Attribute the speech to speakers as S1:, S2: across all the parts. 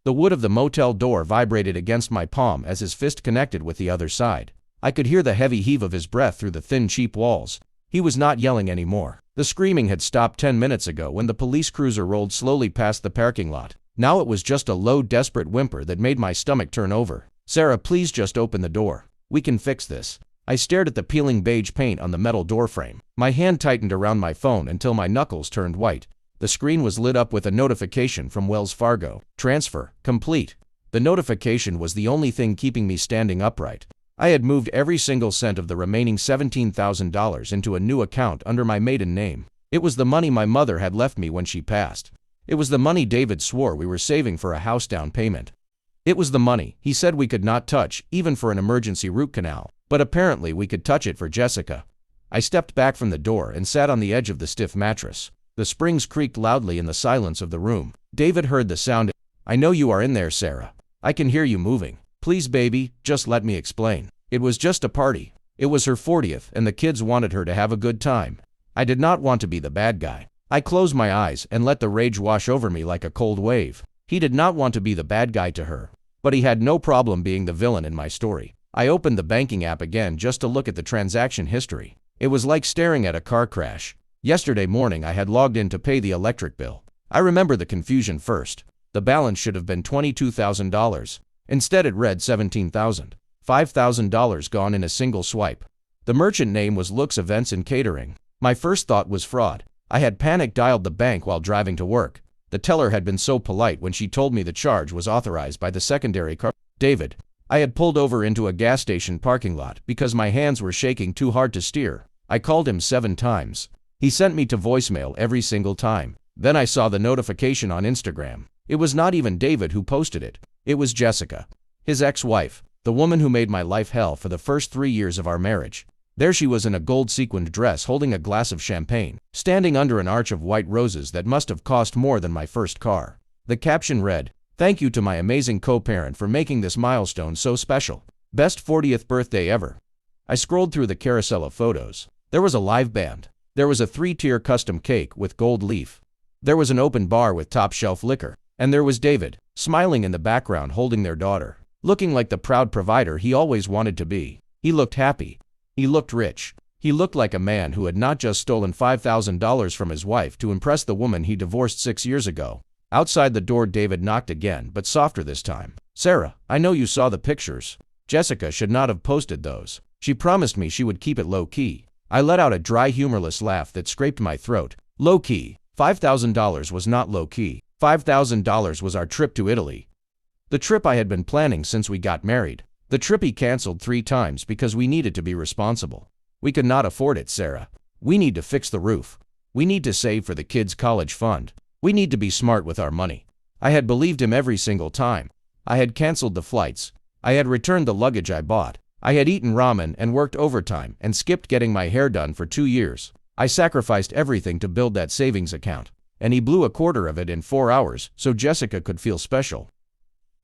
S1: The wood of the motel door vibrated against my palm as his fist connected with the other side. I could hear the heavy heave of his breath through the thin, cheap walls. He was not yelling anymore. The screaming had stopped 10 minutes ago when the police cruiser rolled slowly past the parking lot. Now it was just a low, desperate whimper that made my stomach turn over. "Sarah, please just open the door. We can fix this." I stared at the peeling beige paint on the metal doorframe. My hand tightened around my phone until my knuckles turned white. The screen was lit up with a notification from Wells Fargo. Transfer complete. The notification was the only thing keeping me standing upright. I had moved every single cent of the remaining $17,000 into a new account under my maiden name. It was the money my mother had left me when she passed. It was the money David swore we were saving for a house down payment. It was the money he said we could not touch, even for an emergency root canal. But apparently we could touch it for Jessica. I stepped back from the door and sat on the edge of the stiff mattress. The springs creaked loudly in the silence of the room. David heard the sound. "I know you are in there, Sarah. I can hear you moving. Please, baby, just let me explain. It was just a party. It was her 40th, and the kids wanted her to have a good time. I did not want to be the bad guy." I closed my eyes and let the rage wash over me like a cold wave. He did not want to be the bad guy to her, but he had no problem being the villain in my story. I opened the banking app again just to look at the transaction history. It was like staring at a car crash. Yesterday morning I had logged in to pay the electric bill. I remember the confusion first. The balance should have been $22,000. Instead it read $17,000. $5,000 gone in a single swipe. The merchant name was Looks Events and Catering. My first thought was fraud. I had panic dialed the bank while driving to work. The teller had been so polite when she told me the charge was authorized by the secondary car. David. I had pulled over into a gas station parking lot because my hands were shaking too hard to steer. I called him 7 times. He sent me to voicemail every single time. Then I saw the notification on Instagram. It was not even David who posted it. It was Jessica, his ex-wife, the woman who made my life hell for the first 3 years of our marriage. There she was in a gold sequined dress holding a glass of champagne, standing under an arch of white roses that must have cost more than my first car. The caption read, "Thank you to my amazing co-parent for making this milestone so special. Best 40th birthday ever." I scrolled through the carousel of photos. There was a live band. There was a 3-tier custom cake with gold leaf. There was an open bar with top-shelf liquor. And there was David, smiling in the background holding their daughter, looking like the proud provider he always wanted to be. He looked happy. He looked rich. He looked like a man who had not just stolen $5,000 from his wife to impress the woman he divorced 6 years ago. Outside the door David knocked again, but softer this time. "Sarah, I know you saw the pictures. Jessica should not have posted those. She promised me she would keep it low-key." I let out a dry, humorless laugh that scraped my throat. Low-key. $5,000 was not low-key. $5,000 was our trip to Italy. The trip I had been planning since we got married. The trip he canceled 3 times because we needed to be responsible. "We could not afford it, Sarah. We need to fix the roof. We need to save for the kids' college fund. We need to be smart with our money." I had believed him every single time. I had canceled the flights. I had returned the luggage I bought. I had eaten ramen and worked overtime and skipped getting my hair done for 2 years. I sacrificed everything to build that savings account. And he blew a quarter of it in 4 hours so Jessica could feel special.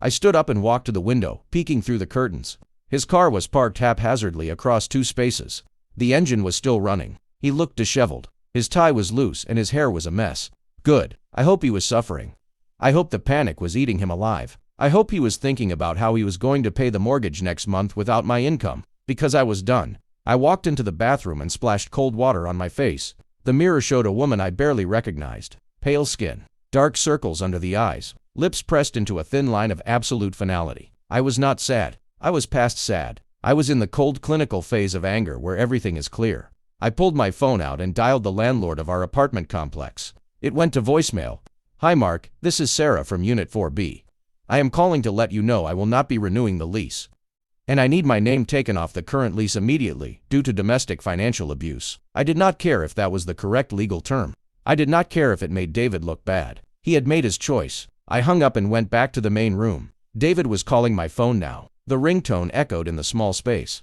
S1: I stood up and walked to the window, peeking through the curtains. His car was parked haphazardly across 2 spaces. The engine was still running. He looked disheveled. His tie was loose and his hair was a mess. Good. I hope he was suffering. I hope the panic was eating him alive. I hope he was thinking about how he was going to pay the mortgage next month without my income. Because I was done. I walked into the bathroom and splashed cold water on my face. The mirror showed a woman I barely recognized. Pale skin, dark circles under the eyes, lips pressed into a thin line of absolute finality. I was not sad. I was past sad. I was in the cold clinical phase of anger where everything is clear. I pulled my phone out and dialed the landlord of our apartment complex. It went to voicemail. "Hi Mark, this is Sarah from Unit 4B. I am calling to let you know I will not be renewing the lease. And I need my name taken off the current lease immediately due to domestic financial abuse." I did not care if that was the correct legal term. I did not care if it made David look bad. He had made his choice. I hung up and went back to the main room. David was calling my phone now. The ringtone echoed in the small space.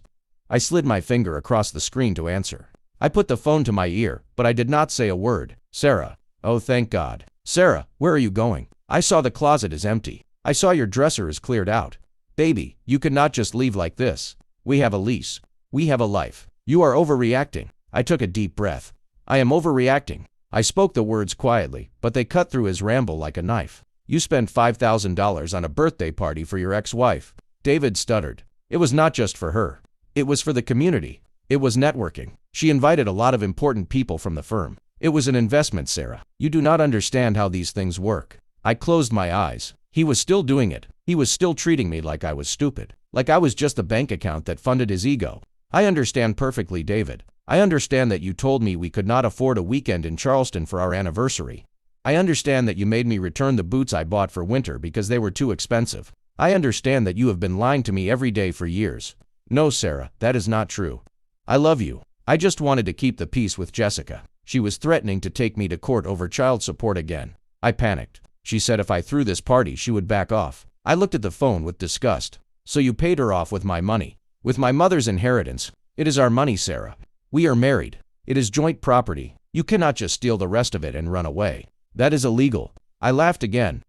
S1: I slid my finger across the screen to answer. I put the phone to my ear, but I did not say a word. "Sarah." "Oh, thank God." "Sarah, where are you going?" "I saw the closet is empty. I saw your dresser is cleared out." "Baby, you cannot just leave like this. We have a lease. We have a life. You are overreacting." I took a deep breath. "I am overreacting." I spoke the words quietly, but they cut through his ramble like a knife. You spent $5,000 on a birthday party for your ex-wife. David stuttered. It was not just for her. It was for the community. It was networking. She invited a lot of important people from the firm. It was an investment, Sarah. You do not understand how these things work. I closed my eyes. He was still doing it. He was still treating me like I was stupid. Like I was just the bank account that funded his ego. I understand perfectly, David. I understand that you told me we could not afford a weekend in Charleston for our anniversary. I understand that you made me return the boots I bought for winter because they were too expensive. I understand that you have been lying to me every day for years. No, Sarah, that is not true. I love you. I just wanted to keep the peace with Jessica. She was threatening to take me to court over child support again. I panicked. She said if I threw this party, she would back off. I looked at the phone with disgust. So you paid her off with my money. With my mother's inheritance. It is our money, Sarah. We are married. It is joint property. You cannot just steal the rest of it and run away. That is illegal. I laughed again.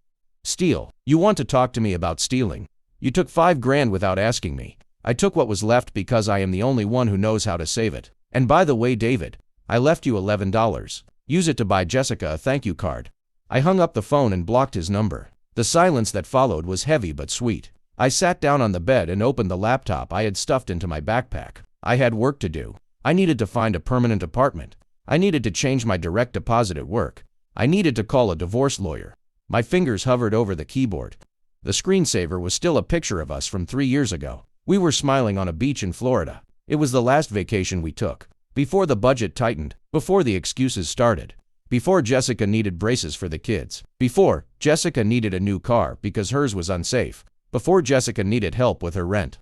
S1: Steal. You want to talk to me about stealing? You took $5,000 without asking me. I took what was left because I am the only one who knows how to save it. And by the way, David, I left you $11. Use it to buy Jessica a thank you card. I hung up the phone and blocked his number. The silence that followed was heavy but sweet. I sat down on the bed and opened the laptop I had stuffed into my backpack. I had work to do. I needed to find a permanent apartment. I needed to change my direct deposit at work. I needed to call a divorce lawyer. My fingers hovered over the keyboard. The screensaver was still a picture of us from 3 years ago. We were smiling on a beach in Florida. It was the last vacation we took. Before the budget tightened. Before the excuses started. Before Jessica needed braces for the kids. Before Jessica needed a new car because hers was unsafe. Before Jessica needed help with her rent.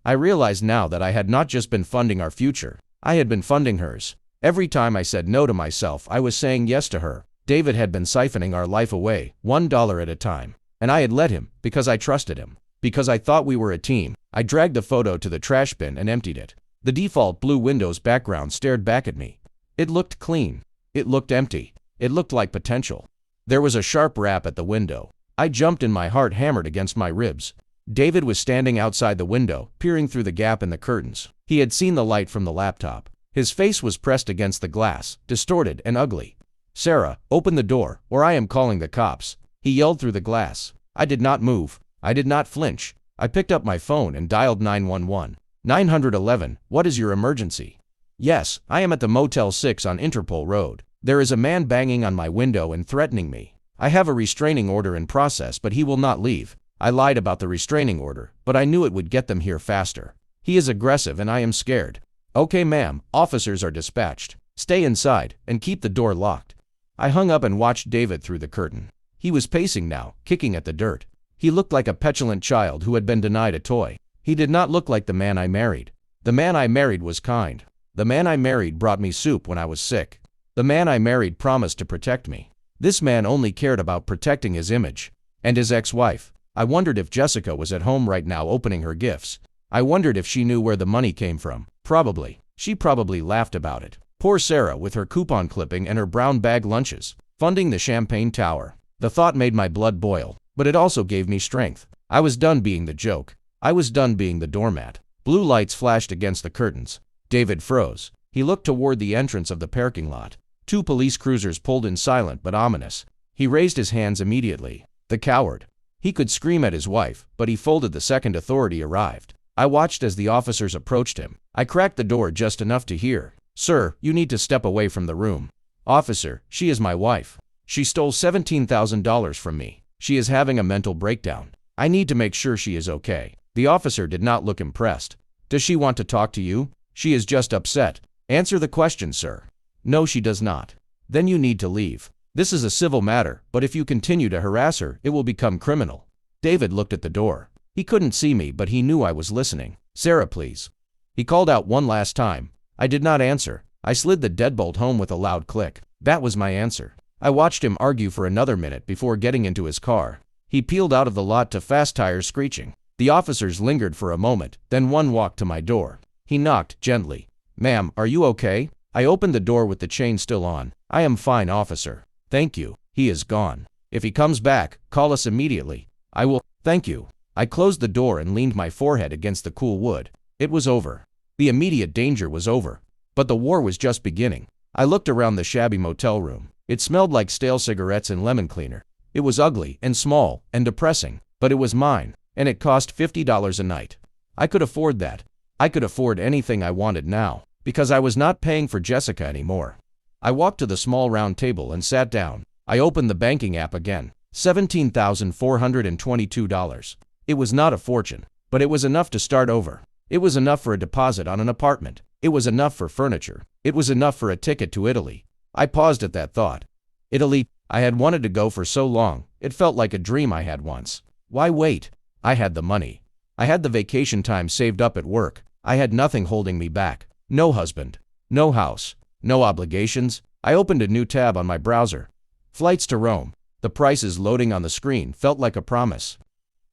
S1: I realized now that I had not just been funding our future. I had been funding hers. Every time I said no to myself, I was saying yes to her. David had been siphoning our life away, $1 at a time. And I had let him, because I trusted him. Because I thought we were a team. I dragged the photo to the trash bin and emptied it. The default blue Windows background stared back at me. It looked clean. It looked empty. It looked like potential. There was a sharp rap at the window. I jumped and my heart hammered against my ribs. David was standing outside the window, peering through the gap in the curtains. He had seen the light from the laptop. His face was pressed against the glass, distorted and ugly. Sarah, open the door, or I am calling the cops. He yelled through the glass. I did not move. I did not flinch. I picked up my phone and dialed 911. 911, what is your emergency? Yes, I am at the Motel 6 on Interpol Road. There is a man banging on my window and threatening me. I have a restraining order in process, but he will not leave. I lied about the restraining order, but I knew it would get them here faster. He is aggressive and I am scared. Okay, ma'am, officers are dispatched. Stay inside and keep the door locked. I hung up and watched David through the curtain. He was pacing now, kicking at the dirt. He looked like a petulant child who had been denied a toy. He did not look like the man I married. The man I married was kind. The man I married brought me soup when I was sick. The man I married promised to protect me. This man only cared about protecting his image. And his ex-wife. I wondered if Jessica was at home right now opening her gifts. I wondered if she knew where the money came from. Probably. She probably laughed about it. Poor Sarah with her coupon clipping and her brown bag lunches, funding the Champagne Tower. The thought made my blood boil, but it also gave me strength. I was done being the joke. I was done being the doormat. Blue lights flashed against the curtains. David froze. He looked toward the entrance of the parking lot. 2 police cruisers pulled in, silent but ominous. He raised his hands immediately. The coward. He could scream at his wife, but he folded the second authority arrived. I watched as the officers approached him. I cracked the door just enough to hear, "Sir, you need to step away from the room." "Officer, she is my wife. She stole $17,000 from me. She is having a mental breakdown. I need to make sure she is okay." The officer did not look impressed. "Does she want to talk to you?" "She is just upset." "Answer the question, sir." "No, she does not." "Then you need to leave. This is a civil matter, but if you continue to harass her, it will become criminal." David looked at the door. He couldn't see me, but he knew I was listening. "Sarah, please." He called out one last time. I did not answer. I slid the deadbolt home with a loud click. That was my answer. I watched him argue for another minute before getting into his car. He peeled out of the lot to fast tires screeching. The officers lingered for a moment, then one walked to my door. He knocked gently. "Ma'am, are you okay?" I opened the door with the chain still on. "I am fine, officer. Thank you." "He is gone. If he comes back, call us immediately." "I will." "Thank you." I closed the door and leaned my forehead against the cool wood. It was over. The immediate danger was over. But the war was just beginning. I looked around the shabby motel room. It smelled like stale cigarettes and lemon cleaner. It was ugly and small and depressing, but it was mine, and it cost $50 a night. I could afford that. I could afford anything I wanted now, because I was not paying for Jessica anymore. I walked to the small round table and sat down. I opened the banking app again. $17,422. It was not a fortune, but it was enough to start over. It was enough for a deposit on an apartment. It was enough for furniture. It was enough for a ticket to Italy. I paused at that thought. Italy, I had wanted to go for so long. It felt like a dream I had once. Why wait? I had the money. I had the vacation time saved up at work. I had nothing holding me back. No husband. No house. No obligations. I opened a new tab on my browser. Flights to Rome. The prices loading on the screen felt like a promise.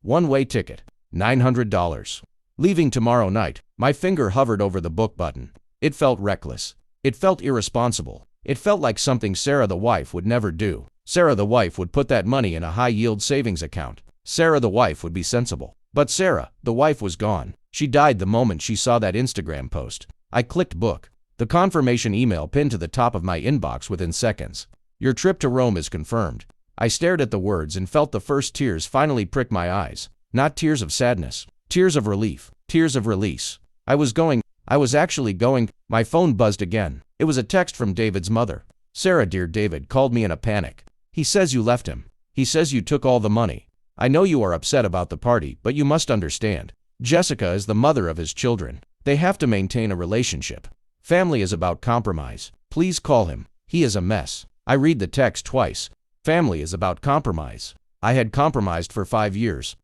S1: One-way ticket. $900. Leaving tomorrow night. My finger hovered over the book button. It felt reckless. It felt irresponsible. It felt like something Sarah the wife would never do. Sarah the wife would put that money in a high-yield savings account. Sarah the wife would be sensible. But Sarah, the wife, was gone. She died the moment she saw that Instagram post. I clicked book. The confirmation email pinned to the top of my inbox within seconds. Your trip to Rome is confirmed. I stared at the words and felt the first tears finally prick my eyes. Not tears of sadness. Tears of relief. Tears of release. I was actually going. My phone buzzed again. It was a text from David's mother. Sarah, dear David called me in a panic. He says you left him. He says you took all the money. I know you are upset about the party, but you must understand. Jessica is the mother of his children. They have to maintain a relationship. Family is about compromise. Please call him. He is a mess. I read the text twice. Family is about compromise. I had compromised for 5 years.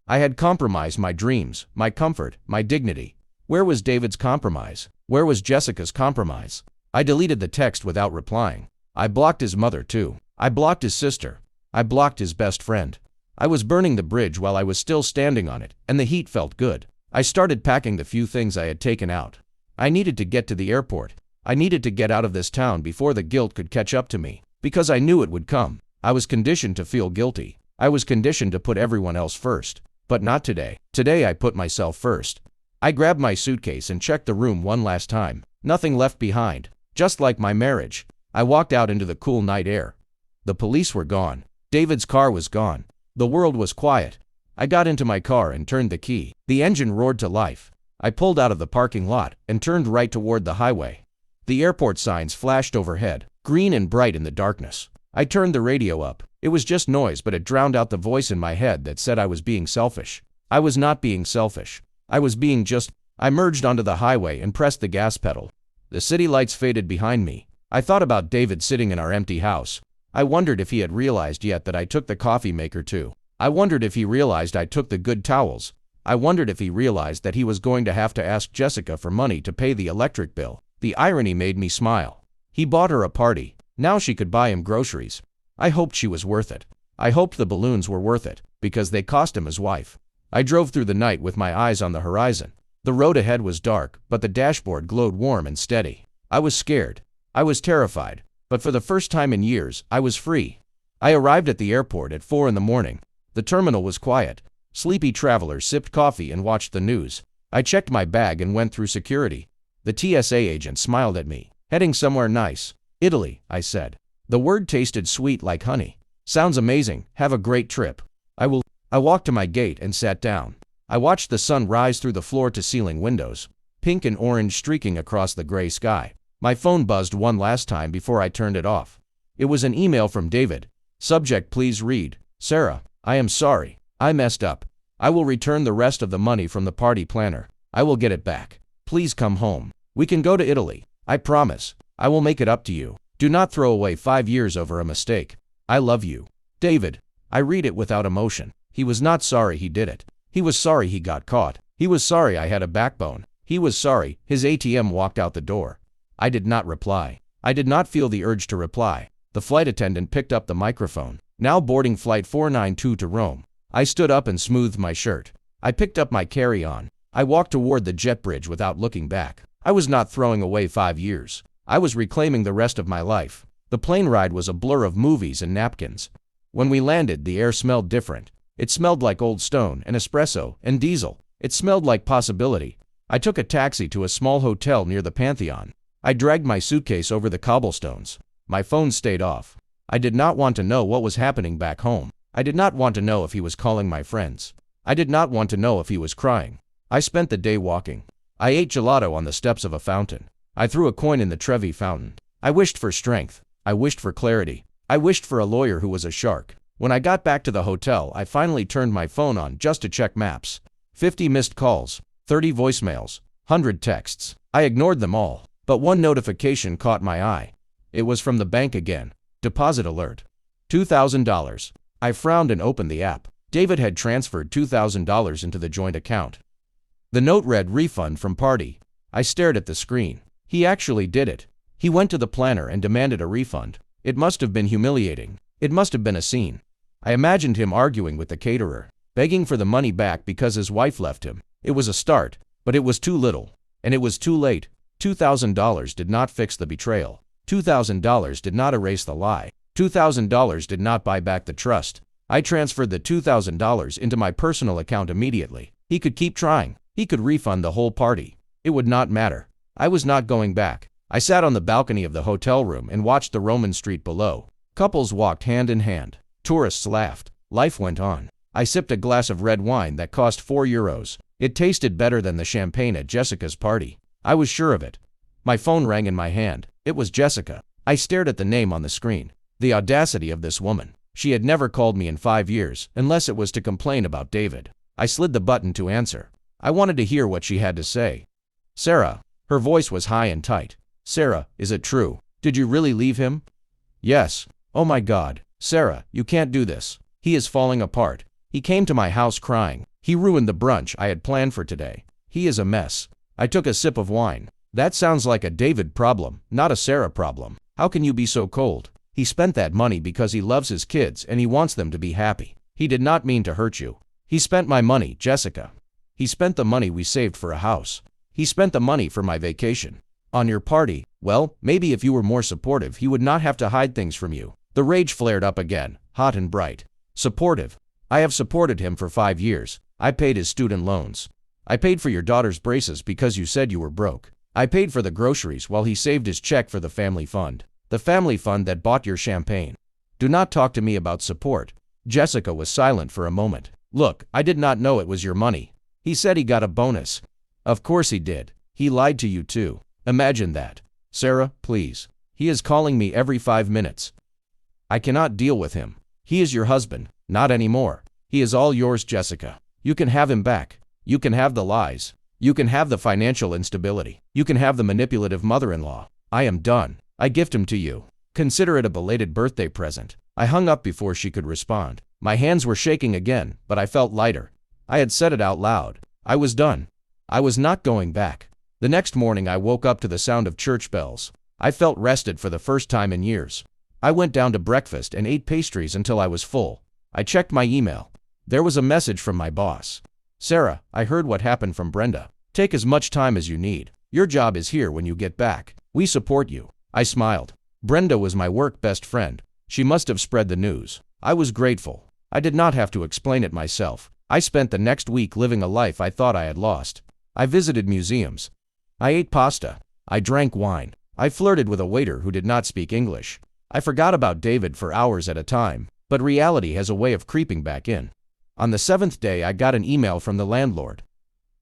S1: I had compromised my dreams, my comfort, my dignity. Where was David's compromise? Where was Jessica's compromise? I deleted the text without replying. I blocked his mother too. I blocked his sister. I blocked his best friend. I was burning the bridge while I was still standing on it, and the heat felt good. I started packing the few things I had taken out. I needed to get to the airport. I needed to get out of this town before the guilt could catch up to me, because I knew it would come. I was conditioned to feel guilty. I was conditioned to put everyone else first. But not today. Today I put myself first. I grabbed my suitcase and checked the room one last time. Nothing left behind. Just like my marriage. I walked out into the cool night air. The police were gone. David's car was gone. The world was quiet. I got into my car and turned the key. The engine roared to life. I pulled out of the parking lot and turned right toward the highway. The airport signs flashed overhead, green and bright in the darkness. I turned the radio up. It was just noise, but it drowned out the voice in my head that said I was being selfish. I was not being selfish. I was being just. I merged onto the highway and pressed the gas pedal. The city lights faded behind me. I thought about David sitting in our empty house. I wondered if he had realized yet that I took the coffee maker too. I wondered if he realized I took the good towels. I wondered if he realized that he was going to have to ask Jessica for money to pay the electric bill. The irony made me smile. He bought her a party. Now she could buy him groceries. I hoped she was worth it. I hoped the balloons were worth it, because they cost him his wife. I drove through the night with my eyes on the horizon. The road ahead was dark, but the dashboard glowed warm and steady. I was scared. I was terrified. But for the first time in years, I was free. I arrived at the airport at 4 in the morning. The terminal was quiet. Sleepy travelers sipped coffee and watched the news. I checked my bag and went through security. The TSA agent smiled at me. Heading somewhere nice. Italy, I said. The word tasted sweet like honey. Sounds amazing. Have a great trip. I walked to my gate and sat down. I watched the sun rise through the floor-to-ceiling windows, pink and orange streaking across the gray sky. My phone buzzed one last time before I turned it off. It was an email from David. Subject, please read. Sarah, I am sorry. I messed up. I will return the rest of the money from the party planner. I will get it back. Please come home. We can go to Italy. I promise. I will make it up to you. Do not throw away 5 years over a mistake. I love you. David. I read it without emotion. He was not sorry he did it. He was sorry he got caught. He was sorry I had a backbone. He was sorry his ATM walked out the door. I did not reply. I did not feel the urge to reply. The flight attendant picked up the microphone. Now boarding flight 492 to Rome. I stood up and smoothed my shirt. I picked up my carry-on. I walked toward the jet bridge without looking back. I was not throwing away 5 years. I was reclaiming the rest of my life. The plane ride was a blur of movies and napkins. When we landed, the air smelled different. It smelled like Old Stone and espresso and diesel. It smelled like possibility. I took a taxi to a small hotel near the Pantheon. I dragged my suitcase over the cobblestones. My phone stayed off. I did not want to know what was happening back home. I did not want to know if he was calling my friends. I did not want to know if he was crying. I spent the day walking. I ate gelato on the steps of a fountain. I threw a coin in the Trevi fountain. I wished for strength. I wished for clarity. I wished for a lawyer who was a shark. When I got back to the hotel, I finally turned my phone on just to check maps. 50 missed calls, 30 voicemails, 100 texts. I ignored them all, but one notification caught my eye. It was from the bank again. Deposit alert. $2,000. I frowned and opened the app. David had transferred $2,000 into the joint account. The note read refund from party. I stared at the screen. He actually did it. He went to the planner and demanded a refund. It must have been humiliating. It must have been a scene. I imagined him arguing with the caterer, begging for the money back because his wife left him. It was a start, but it was too little. And it was too late. $2,000 did not fix the betrayal. $2,000 did not erase the lie. $2,000 did not buy back the trust. I transferred the $2,000 into my personal account immediately. He could keep trying. He could refund the whole party. It would not matter. I was not going back. I sat on the balcony of the hotel room and watched the Roman street below. Couples walked hand in hand. Tourists laughed. Life went on. I sipped a glass of red wine that cost €4. It tasted better than the champagne at Jessica's party. I was sure of it. My phone rang in my hand. It was Jessica. I stared at the name on the screen. The audacity of this woman. She had never called me in 5 years, unless it was to complain about David. I slid the button to answer. I wanted to hear what she had to say. Sarah. Her voice was high and tight. Sarah, is it true? Did you really leave him? Yes. Oh my God. Sarah, you can't do this. He is falling apart. He came to my house crying. He ruined the brunch I had planned for today. He is a mess. I took a sip of wine. That sounds like a David problem, not a Sarah problem. How can you be so cold? He spent that money because he loves his kids and he wants them to be happy. He did not mean to hurt you. He spent my money, Jessica. He spent the money we saved for a house. He spent the money for my vacation. On your party, well, maybe if you were more supportive, he would not have to hide things from you. The rage flared up again, hot and bright. Supportive. I have supported him for 5 years. I paid his student loans. I paid for your daughter's braces because you said you were broke. I paid for the groceries while he saved his check for the family fund. The family fund that bought your champagne. Do not talk to me about support. Jessica was silent for a moment. Look, I did not know it was your money. He said he got a bonus. Of course he did. He lied to you too. Imagine that. Sarah, please. He is calling me every 5 minutes. I cannot deal with him. He is your husband. Not anymore. He is all yours, Jessica. You can have him back. You can have the lies. You can have the financial instability. You can have the manipulative mother-in-law. I am done. I gift him to you. Consider it a belated birthday present. I hung up before she could respond. My hands were shaking again, but I felt lighter. I had said it out loud. I was done. I was not going back. The next morning I woke up to the sound of church bells. I felt rested for the first time in years. I went down to breakfast and ate pastries until I was full. I checked my email. There was a message from my boss. Sarah, I heard what happened from Brenda. Take as much time as you need. Your job is here when you get back. We support you. I smiled. Brenda was my work best friend. She must have spread the news. I was grateful. I did not have to explain it myself. I spent the next week living a life I thought I had lost. I visited museums. I ate pasta. I drank wine. I flirted with a waiter who did not speak English. I forgot about David for hours at a time, but reality has a way of creeping back in. On the 7th day, I got an email from the landlord.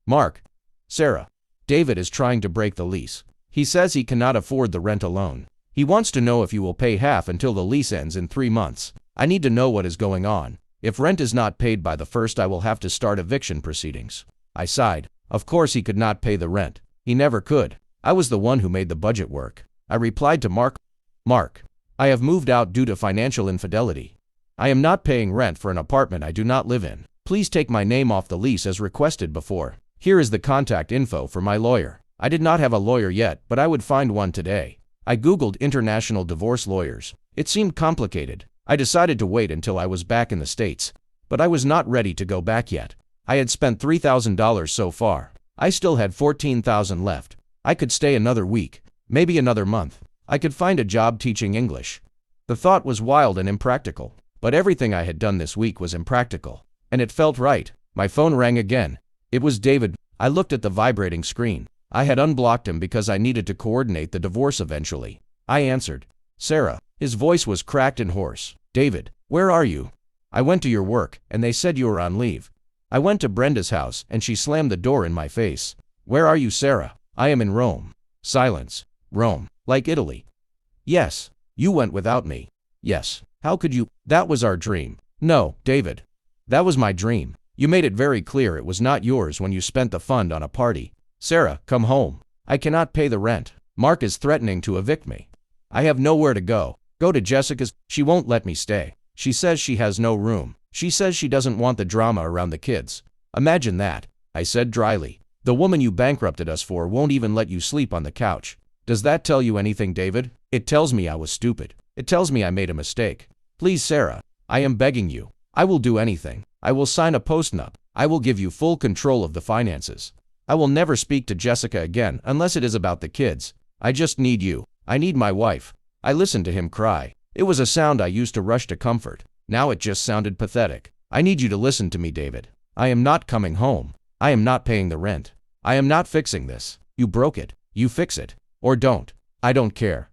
S1: Mark. Sarah. David is trying to break the lease. He says he cannot afford the rent alone. He wants to know if you will pay half until the lease ends in 3 months. I need to know what is going on. If rent is not paid by the 1st, I will have to start eviction proceedings. I sighed. Of course he could not pay the rent. He never could. I was the one who made the budget work. I replied to Mark. Mark. I have moved out due to financial infidelity. I am not paying rent for an apartment I do not live in. Please take my name off the lease as requested before. Here is the contact info for my lawyer. I did not have a lawyer yet, but I would find one today. I Googled international divorce lawyers. It seemed complicated. I decided to wait until I was back in the States. But I was not ready to go back yet. I had spent $3,000 so far. I still had $14,000 left. I could stay another week, maybe another month. I could find a job teaching English. The thought was wild and impractical. But everything I had done this week was impractical. And it felt right. My phone rang again. It was David. I looked at the vibrating screen. I had unblocked him because I needed to coordinate the divorce eventually. I answered. Sarah. His voice was cracked and hoarse. David, where are you? I went to your work, and they said you were on leave. I went to Brenda's house, and she slammed the door in my face. Where are you, Sarah? I am in Rome. Silence. Rome. Like Italy. Yes. You went without me. Yes. How could you? That was our dream. No, David. That was my dream. You made it very clear it was not yours when you spent the fund on a party. Sarah, come home. I cannot pay the rent. Mark is threatening to evict me. I have nowhere to go. Go to Jessica's. She won't let me stay. She says she has no room. She says she doesn't want the drama around the kids. Imagine that, I said dryly. The woman you bankrupted us for won't even let you sleep on the couch. Does that tell you anything, David? It tells me I was stupid. It tells me I made a mistake. Please, Sarah, I am begging you. I will do anything. I will sign a postnup. I will give you full control of the finances. I will never speak to Jessica again unless it is about the kids. I just need you. I need my wife. I listened to him cry. It was a sound I used to rush to comfort. Now it just sounded pathetic. I need you to listen to me, David. I am not coming home. I am not paying the rent. I am not fixing this. You broke it. You fix it. Or don't. I don't care.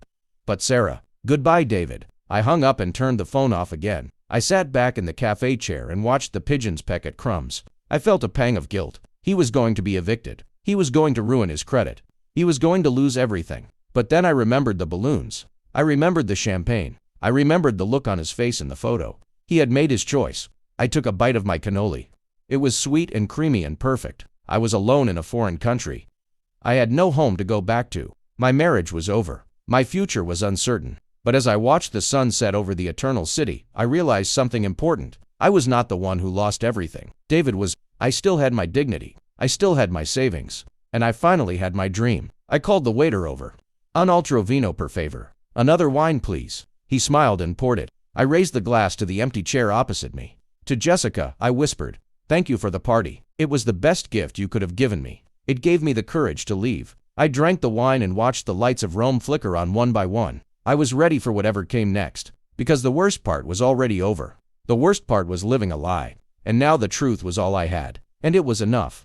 S1: But Sarah. Goodbye, David. I hung up and turned the phone off again. I sat back in the cafe chair and watched the pigeons peck at crumbs. I felt a pang of guilt. He was going to be evicted. He was going to ruin his credit. He was going to lose everything. But then I remembered the balloons. I remembered the champagne. I remembered the look on his face in the photo. He had made his choice. I took a bite of my cannoli. It was sweet and creamy and perfect. I was alone in a foreign country. I had no home to go back to. My marriage was over. My future was uncertain. But as I watched the sun set over the eternal city, I realized something important. I was not the one who lost everything. David was. I still had my dignity. I still had my savings. And I finally had my dream. I called the waiter over. Un altro vino per favor. Another wine, please. He smiled and poured it. I raised the glass to the empty chair opposite me. To Jessica, I whispered, "Thank you for the party. It was the best gift you could have given me. It gave me the courage to leave." I drank the wine and watched the lights of Rome flicker on one by one. I was ready for whatever came next, because the worst part was already over. The worst part was living a lie, and now the truth was all I had, and it was enough.